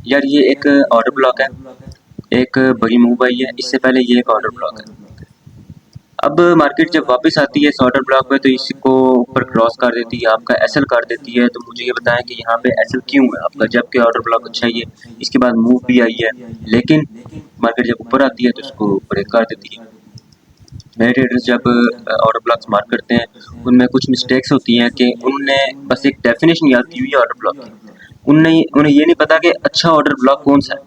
यार ये एक ऑर्डर ब्लॉक है, एक बड़ी मूव आई है, इससे पहले ये एक ऑर्डर ब्लॉक है। अब मार्केट जब वापस आती है इस ऑर्डर ब्लॉक में तो इसको ऊपर क्रॉस कर देती है, आपका एसएल कर देती है। तो मुझे ये बताएं कि यहाँ पे एसएल क्यों है आपका, जबकि ऑर्डर ब्लॉक अच्छा ही है, इसके बाद मूव भी आई है, लेकिन मार्केट जब ऊपर आती है तो इसको ब्रेक कर देती है। नए ट्रेडर्स जब ऑर्डर ब्लॉक्स मार्क करते हैं उनमें कुछ मिस्टेक्स होती हैं कि उनने बस एक डेफिनेशन याद की हुई है ऑर्डर ब्लॉक की, उन्हें उन्हें ये नहीं पता कि अच्छा ऑर्डर ब्लॉक कौन सा है।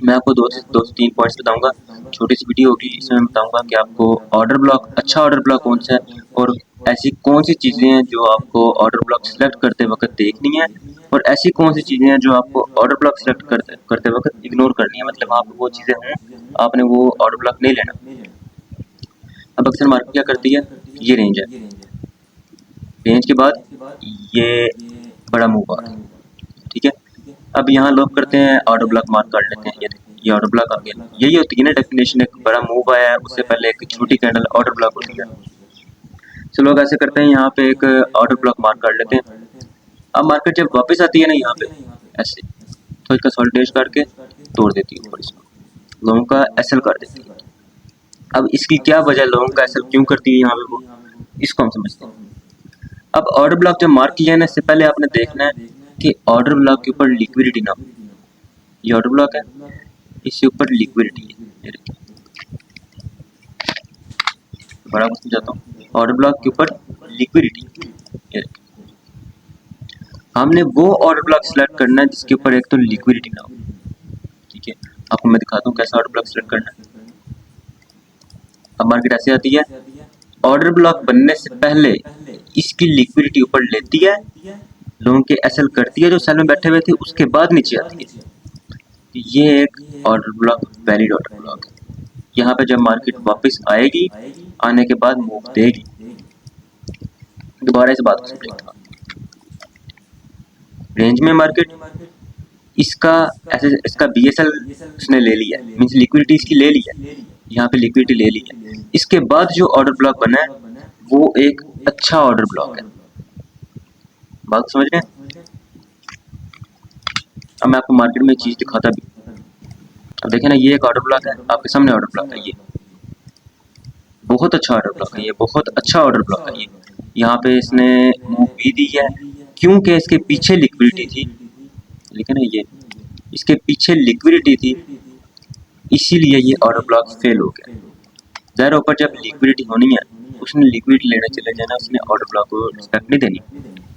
मैं आपको दो से तीन पॉइंट्स बताऊंगा, छोटी सी वीडियो होगी, इसमें मैं बताऊंगा कि आपको ऑर्डर ब्लॉक अच्छा ऑर्डर ब्लॉक कौन सा है और ऐसी कौन सी चीज़ें हैं जो आपको ऑर्डर ब्लॉक सिलेक्ट करते वक्त देखनी है और ऐसी कौन सी चीज़ें हैं जो आपको ऑर्डर ब्लॉक सिलेक्ट करते वक्त इग्नोर करनी है, मतलब आप वो चीज़ें हों आपने वो ऑर्डर ब्लॉक नहीं लेना। अब अक्सर मार्केट क्या करती है, ये रेंज है, रेंज के बाद ये बड़ा मूव आ रहा है, ठीक है। अब यहाँ लोग करते हैं ऑर्डर ब्लॉक मार्क कर लेते हैं, ये ऑर्डर ब्लॉक आ गया, यही होती है ना डेफिनेशन, एक बड़ा मूव आया है उससे पहले एक छोटी कैंडल ऑर्डर ब्लॉक होती है। तो लोग ऐसे करते हैं, यहाँ पे एक ऑर्डर ब्लॉक मार्क कर लेते हैं। अब मार्केट जब वापस आती है ना यहाँ पे ऐसे तो इसका सॉलिडेज करके तोड़ देती है ऊपर, इसको लोगों का एसएल कर देती है। अब इसकी क्या वजह, लोगों का एसएल क्यों करती है यहाँ पे वो, इसको हम समझते हैं। अब ऑर्डर ब्लॉक जब मार्क किया है ना, इससे पहले आपने देखना है कि ऑर्डर ब्लॉक के ऊपर लिक्विडिटी ना हो। ये ऑर्डर ब्लॉक है, इसके ऊपर लिक्विडिटी है, ये देखिए बड़ा कुछ समझाता हूँ, ऑर्डर ब्लॉक के ऊपर लिक्विडिटी, ये देखिए हमने वो ऑर्डर ब्लॉक सिलेक्ट करना है जिसके ऊपर एक तो लिक्विडिटी ना हो, ठीक है। आपको मैं दिखाता हूँ कैसा ऑर्डर ब्लॉक सिलेक्ट करना है। अब मार्केट ऐसे आती है, ऑर्डर ब्लॉक बनने से पहले इसकी लिक्विडिटी ऊपर लेती है, लोगों के एसएल करती है जो सेल में बैठे हुए थे, उसके बाद नीचे आती है। ये एक order block valid order block है। यहाँ पे जब मार्केट वापस आएगी, आने के बाद मूव देगी, दोबारा इस बात को समझेगा। रेंज में मार्केट इसका ऐसे इसका बीएसएल उसने ले लिया, मींस लिक्विडिटी इसकी ले ली है, यहाँ पे लिक्विडिटी ले ली है। इसके बाद जो ऑर्डर ब्लॉक बना है वो एक अच्छा ऑर्डर ब्लॉक है, बात समझ रहे हैं। अब मैं आपको मार्केट में चीज दिखाता भी। अब देखें ना, ये एक ऑर्डर ब्लॉक है, आपके सामने ऑर्डर ब्लॉक है, ये बहुत अच्छा ऑर्डर ब्लॉक है, ये बहुत अच्छा ऑर्डर ब्लॉक है। ये यहाँ पे इसने मूव भी दी है क्योंकि इसके पीछे लिक्विडिटी थी, लेकिन ये इसके पीछे लिक्विडिटी थी, इसीलिए ये ऑर्डर ब्लॉक फेल हो गया। ज़ाहिर ऊपर जब लिक्विडिटी होनी है उसने लिक्विडिटी लेने चले जाना, उसने ऑर्डर ब्लॉक को रिस्पेक्ट नहीं देनी।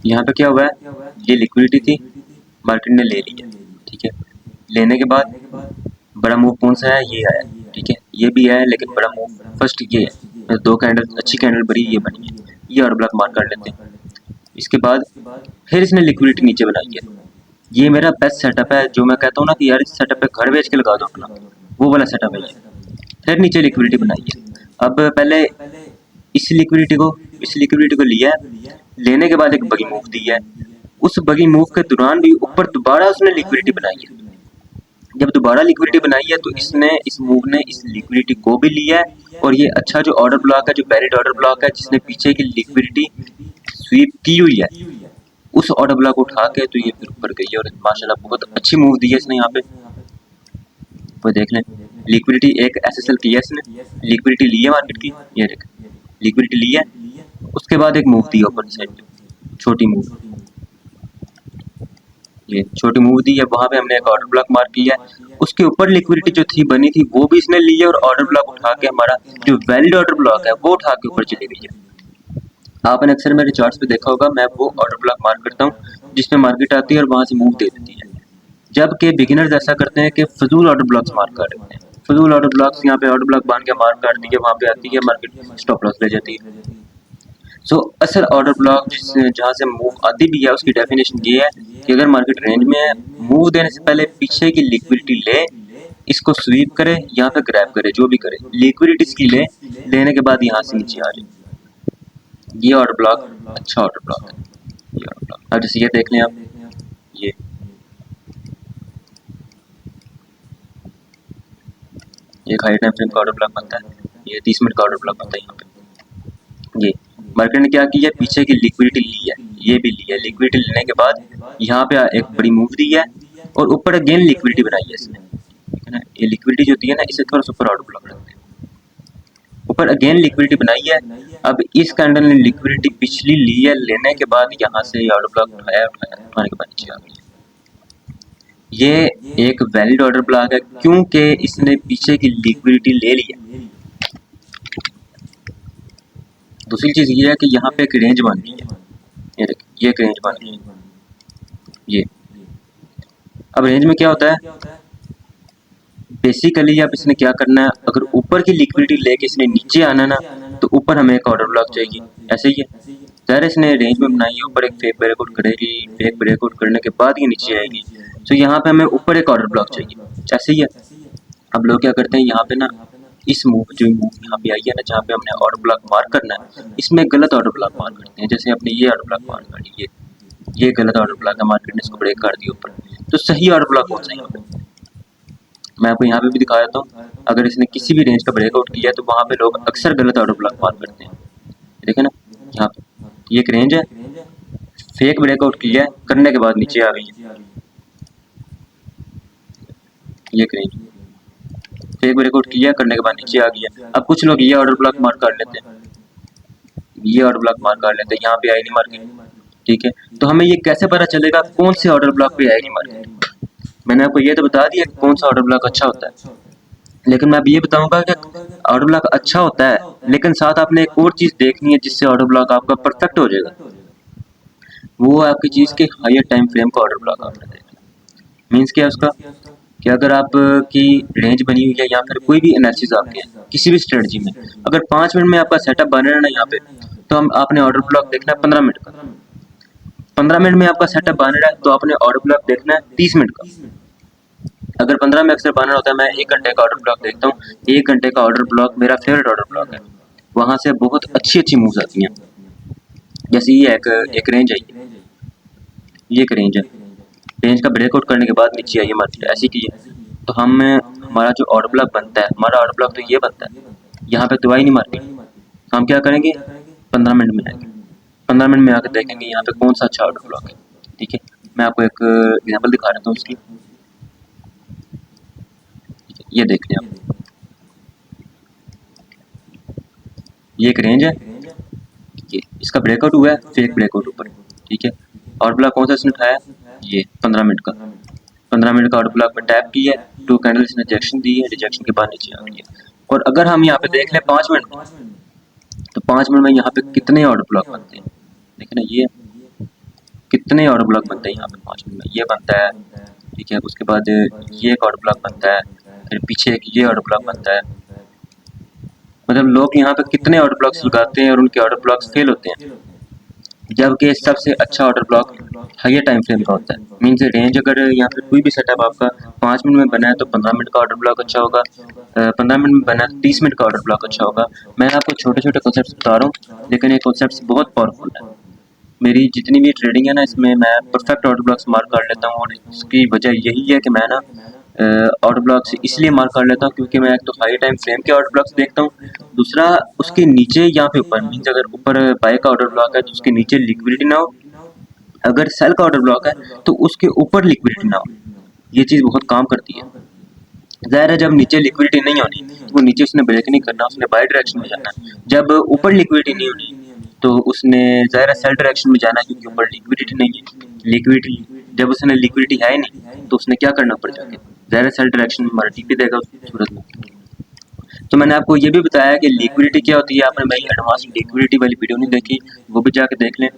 यहाँ पे क्या हुआ है, ये लिक्विडिटी थी, मार्केट ने ले लिया, ठीक है। लेने के बाद बड़ा मूव कौन सा है, ये आया, ठीक है, ये भी है, लेकिन बड़ा मूव फर्स्ट ये है, दो कैंडल अच्छी कैंडल बड़ी ये बनी है, ये ऑर्डर ब्लॉक मार्क कर लेते हैं। इसके बाद फिर इसने लिक्विडिटी नीचे बनाई है, ये मेरा बेस्ट सेटअप है, जो मैं कहता हूँ ना कि यार इस सेटअप पे घर बेच के लगा दो अपना, वो वाला सेटअप है ये। फिर नीचे लिक्विडिटी बनाई है। अब पहले इस लिक्विडिटी को लिया है, लेने के बाद एक बगी मूव दी है, उस बगी मूव के दौरान भी ऊपर दोबारा उसने लिक्विडिटी बनाई है। जब दोबारा लिक्विडिटी बनाई है तो इसने इस मूव ने इस लिक्विडिटी को भी लिया है, और ये अच्छा जो ऑर्डर ब्लॉक है, जो वैलिड ऑर्डर ब्लॉक है, जिसने पीछे की लिक्विडिटी स्वीप की हुई है, उस ऑर्डर ब्लॉक को उठा के तो ये फिर ऊपर गई है और माशाल्लाह बहुत अच्छी मूव दी है इसने। यहाँ पे वो देख लें, लिक्विडिटी एक एसएसएल की है इसने, लिक्विडिटी ली है मार्केट की, ये देख लिक्विडिटी ली है, उसके बाद एक मूव दी ऊपर साइड पे, छोटी मूव, ये छोटी मूव दी है, वहां पे हमने एक ऑर्डर ब्लॉक मार्क किया है, उसके ऊपर लिक्विडिटी जो थी बनी थी वो भी इसने ली है, और ऑर्डर ब्लॉक उठा के हमारा जो वैलिड ऑर्डर ब्लॉक है वो उठा के ऊपर चली गई है। आपने अक्सर मेरे चार्ट्स पे देखा होगा, मैं वो ऑर्डर ब्लॉक मार्क करता हूँ जिसमें मार्केट आती है और वहां से मूव दे देती है, जबकि बिगिनर्स ऐसा करते हैं कि फजूल ऑर्डर ब्लॉक्स मार्क कर देते हैं, फजूल ऑर्डर ब्लॉक्स, यहाँ पे ऑर्डर ब्लॉक बांध के मार्क कर दिए, वहां पे आती है मार्केट स्टॉप लॉस ले जाती है। सो असल ऑर्डर ब्लॉक जहाँ से मूव आती भी है उसकी डेफिनेशन ये है कि अगर मार्केट रेंज में है, मूव देने से पहले पीछे की लिक्विडिटी ले, इसको स्वीप करे, यहाँ पे ग्रैब करे, जो भी करे, लिक्विडिटी इसकी ले, लेने के बाद यहाँ से नीचे आ जाए, ये ऑर्डर ब्लॉक अच्छा ऑर्डर ब्लॉक है, ये ऑर्डर ब्लॉक। अब जैसे ये देख लें आप, ये हाई टाइम फ्रेम का ऑर्डर ब्लॉक बनता है, ये 30 मिनट का ऑर्डर ब्लॉक बनता है। यहाँ पे ये मार्केट ने क्या किया, पीछे की लिक्विडिटी ली है, ये भी ली है, लिक्विडिटी लेने के बाद यहाँ पे एक बड़ी मूव दी है, और ऊपर अगेन लिक्विडिटी बनाई है इसने, ठीक है ना। ये लिक्विडिटी जो दी है ना, इसे थोड़ा सा ऊपर ऑर्डर ब्लॉक रखते हैं, ऊपर अगेन लिक्विडिटी बनाई है। अब इस कैंडल ने लिक्विडिटी पिछली ली है, लेने के बाद यहाँ से ऑर्डर ब्लॉक उठाया उठाने के बाद नीचे आ गया। ये एक वैलिड ऑर्डर ब्लॉक है क्योंकि इसने पीछे की लिक्विडिटी ले ली है। दूसरी चीज ये है कि यहाँ पे एक रेंज बन गई है, ये देखिए, ये एक रेंज बन गई है ये। अब रेंज में क्या होता है, बेसिकली अब इसने क्या करना है, अगर ऊपर की लिक्विडिटी लेके इसने नीचे आना ना, तो ऊपर हमें एक ऑर्डर ब्लॉक चाहिए, ऐसे ही है। ज़ाहिर इसने रेंज में बनाई है, ऊपर एक फेक ब्रेकआउट करेगी, फेक ब्रेकआउट करने के बाद ये नीचे आएगी, तो यहाँ पे हमें ऊपर एक ऑर्डर ब्लॉक चाहिए, ऐसे ही है। अब लोग क्या करते हैं, यहाँ पे ना इस मूव जो मूव यहाँ पे आई है ना, जहाँ पे हमने ऑर्डर ब्लॉक मार्क करना है, इसमें गलत ऑर्डर ब्लॉक मार्क करते हैं। जैसे अपने ये ऑर्डर ब्लॉक मार्क कर ली, ये गलत ऑर्डर ब्लॉक है, मार्केट ने इसको ब्रेक कर दिया ऊपर, तो सही ऑर्डर ब्लॉक कौन सा है मैं आपको यहाँ पे भी दिखा देता हूँ। अगर इसने किसी भी रेंज का ब्रेकआउट किया है तो वहाँ पे लोग अक्सर गलत ऑर्डर ब्लॉक मार्क करते हैं, देखें ना यहाँ पे, ये एक रेंज है, फेक ब्रेकआउट किया है, करने के बाद नीचे आ गई है, ये एक रेंज फेक ब्रेकआउट किया, करने के बाद नीचे आ गया। अब कुछ लोग ये ऑर्डर ब्लॉक मार्क कर लेते हैं, ये ऑर्डर ब्लॉक मार्क कर लेते हैं, यहाँ पे आई नहीं मार्केट, ठीक है। तो हमें ये कैसे पता चलेगा कौन से ऑर्डर ब्लॉक पे आएगी मार्केट? मैंने आपको ये तो बता दिया कौन सा ऑर्डर ब्लॉक अच्छा होता है, लेकिन मैं अब ये बताऊंगा कि ऑर्डर ब्लॉक अच्छा होता है, लेकिन साथ आपने एक और चीज देखनी है जिससे ऑर्डर ब्लॉक आपका परफेक्ट हो जाएगा, वो आपकी चीज के हायर टाइम फ्रेम का ऑर्डर ब्लॉक आपने देखना। मीन्स क्या है उसका, कि अगर आप की रेंज बनी हुई है या फिर कोई भी एनालिसिस आपके है किसी भी स्ट्रेटजी में, अगर 5 मिनट में आपका सेटअप बन रहा है ना यहाँ पे, तो हम आपने ऑर्डर ब्लॉक देखना है 15 मिनट का। 15 मिनट में आपका सेटअप बन रहा है तो आपने ऑर्डर ब्लॉक देखना है 30 मिनट का। अगर 15 में अक्सर बनर होता है, मैं 1 घंटे का ऑर्डर ब्लॉक देखता हूँ। 1 घंटे का ऑर्डर ब्लॉक मेरा फेवरेट ऑर्डर ब्लॉक है, वहां से बहुत अच्छी अच्छी मूव्स आती हैं। जैसे ये एक रेंज आई है, ये एक रेंज है, रेंज का ब्रेकआउट करने के बाद नीचे आई है मार्केट, ऐसी की है। तो हमारा जो ऑर्डर ब्लॉक बनता है, हमारा ऑर्डर ब्लॉक तो ये बनता है, यहाँ पे तो आई नहीं मार्केट, हम क्या करेंगे 15 मिनट में आएंगे, 15 मिनट में आकर देखेंगे यहाँ पे कौन सा अच्छा ऑर्डर ब्लॉक है, ठीक है। मैं आपको एक एग्जाम्पल दिखा रहा हूँ उसकी, ये देख लें आप, ये एक रेंज है, ये इसका ब्रेकआउट हुआ है, फेक ब्रेकआउट ऊपर, ठीक है। ऑर्डर ब्लॉक कौन सा इसने उठाया, ये 15 मिनट का, 15 मिनट का ऑर्डर ब्लॉक में टैप किया है, 2 कैंडल इसने रिजेक्शन दी है, रिजेक्शन के बाद नीचे आ गई है। और अगर हम यहाँ पे देख लें 5 मिनट, तो 5 मिनट में यहाँ पे कितने ऑर्डर ब्लॉक बनते हैं, देखें ना, ये कितने ऑर्डर ब्लॉक बनते हैं यहाँ पे 5 मिनट में, ये बनता है, ठीक है। उसके बाद ये एक ऑर्डर ब्लॉक बनता है, फिर पीछे एक ये ऑर्डर ब्लॉक बनता है। मतलब लोग यहाँ पे कितने ऑर्डर ब्लॉक्स लगाते हैं और उनके ऑर्डर ब्लॉक्स फेल होते हैं, जबकि सबसे अच्छा order block higher time frame का होता है। मीन्स रेंज अगर यहाँ पे कोई भी सेटअप आपका 5 मिनट में बना है तो 15 मिनट का ऑर्डर ब्लॉक अच्छा होगा, 15 मिनट में बना है तो 30 मिनट का ऑर्डर ब्लॉक अच्छा होगा। मैं आपको छोटे छोटे कॉन्सेप्ट बता रहा हूँ, लेकिन ये कॉन्सेप्ट बहुत पावरफुल है। मेरी जितनी भी ट्रेडिंग है ना, इसमें मैं परफेक्ट ऑर्डर ब्लॉक्स मार्क कर लेता हूँ, और इसकी वजह यही है कि मैं ना ऑर्डर ब्लॉक्स इसलिए मार्क कर लेता हूँ क्योंकि मैं एक तो हाई टाइम फ्रेम के ऑर्डर ब्लॉक्स देखता हूँ, दूसरा उसके नीचे या फिर ऊपर, मीन्स अगर ऊपर बाय का ऑर्डर ब्लॉक है तो उसके नीचे लिक्विडिटी ना हो, अगर सेल का ऑर्डर ब्लॉक है तो उसके ऊपर लिक्विडिटी ना हो। ये चीज़ बहुत काम करती है। ज़ाहिर है जब नीचे लिक्विडिटी नहीं होनी तो वो नीचे उसने ब्रेक नहीं करना, उसने बाय डायरेक्शन में जाना है। जब ऊपर लिक्विडिटी नहीं होनी तो उसने ज़ाहिर है सेल डायरेक्शन में जाना है, क्योंकि ऊपर लिक्विडिटी नहीं है। लिक्विडिटी जब उसने लिक्विडिटी है ही नहीं तो उसने क्या करना ऊपर जाके, ज़ाहिर है सेल डायरेक्शन में हमारा टीपी देगा उस सूरत में। तो मैंने आपको ये भी बताया कि लिक्विडिटी क्या होती है। आपने भाई एडवांस लिक्विडिटी वाली वीडियो नहीं देखी, वो भी जाके देख लें।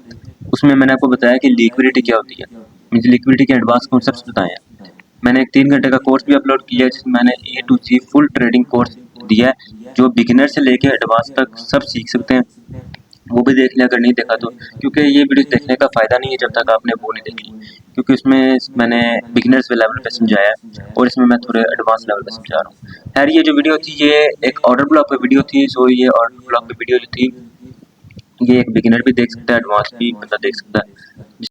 उसमें मैंने आपको बताया कि लिक्विडिटी क्या होती है, मीन्स लिक्विडिटी के एडवांस कॉन्सेप्ट्स बताए हैं। मैंने एक 3 घंटे का कोर्स भी अपलोड किया है जिसमें मैंने A to Z full trading course दिया है, जो बिगिनर से लेके एडवांस तक सब सीख सकते हैं। वो भी देख लें अगर नहीं देखा तो, क्योंकि ये वीडियो देखने का फ़ायदा नहीं है जब तक आपने वो नहीं देखी, क्योंकि उसमें मैंने बिगिनर्स के लेवल पे समझाया है और इसमें मैं थोड़े एडवांस लेवल पे समझा रहा हूँ। खैर ये जो वीडियो थी ये एक ऑर्डर ब्लॉक पे वीडियो थी, सो ये ऑर्डर ब्लॉक पे वीडियो जो थी ये एक बिगिनर भी देख सकता है, एडवांस भी बंदा देख सकता है।